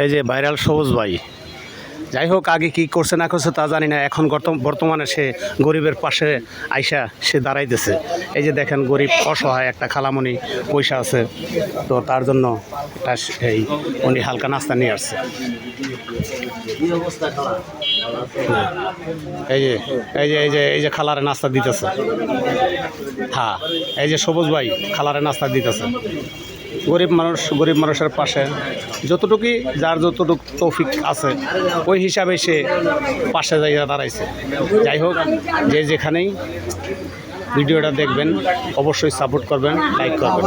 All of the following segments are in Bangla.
এই যে ভাইরাল সবুজ ভাই, যাই হোক আগে কি করছে না করছে তা জানি না, এখন বর্তমানে সে গরিবের পাশে আইসা সে দাঁড়াইতেছে। এই যে দেখেন গরিব অসহায় একটা খালামণি পয়সা আছে, তো তার জন্য এই উনি হালকা নাস্তা নিয়ে আসছে। এই যে এই যে এই যে এই যে খালারে নাস্তা দিতেছে। হ্যাঁ, এই যে সবুজ ভাই খালারে নাস্তা দিতেছে। গরিব মানুষের পাশে যতটুকুই যার যতটুকু তৌফিক আছে ওই হিসাবে সে পাশে জায়গা দাঁড়াইছে। যাই হোক, যে যেখানেই ভিডিওটা দেখবেন অবশ্যই সাপোর্ট করবেন, লাইক করবেন।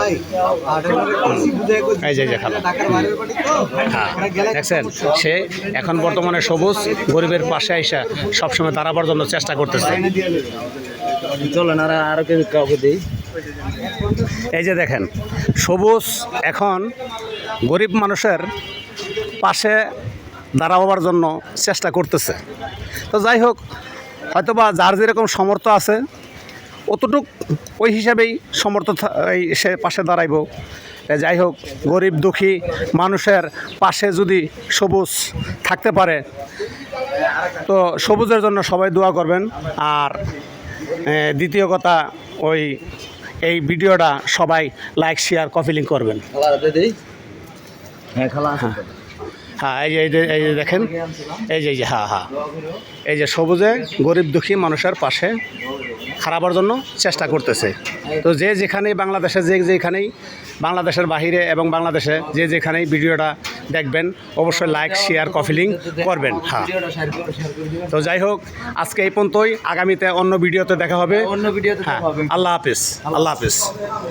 এই যে খালা, হ্যাঁ দেখছেন, সে এখন বর্তমানে সবুজ গরিবের পাশে আইসা সবসময় দাঁড়াবার জন্য চেষ্টা করতেছে। চলেন আরো কিছু কাউকে দিই। এই যে দেখেন সবুজ এখন গরিব মানুষের পাশে দাঁড়াবার জন্য চেষ্টা করতেছে। তো যাই হোক, হয়তোবা যার যেরকম সামর্থ্য আছে অতটুক ওই হিসাবেই সে পাশে দাঁড়াইব। যাই হোক, গরিব দুঃখী মানুষের পাশে যদি সবুজ থাকতে পারে তো সবুজের জন্য সবাই দোয়া করবেন। আর দ্বিতীয় কথা, এই ভিডিওটা সবাই লাইক শেয়ার কপি লিঙ্ক করবেন। হ্যাঁ, এই যে দেখেন, এই যে হ্যাঁ এই যে সবুজে গরিব দুঃখী মানুষের পাশে খারাপের জন্য চেষ্টা করতেছে। তো যে যেখানেই বাংলাদেশে, যেখানেই বাংলাদেশের বাহিরে এবং বাংলাদেশে যে যেখানেই ভিডিওটা দেখবেন অবশ্যই লাইক শেয়ার কপি লিঙ্ক করবেন। হ্যাঁ, তো যাই হোক আজকে এই পর্যন্তই, আগামীতে অন্য ভিডিওতে দেখা হবে। অন্য ভিডিওতে হ্যাঁ, আল্লাহ হাফিজ।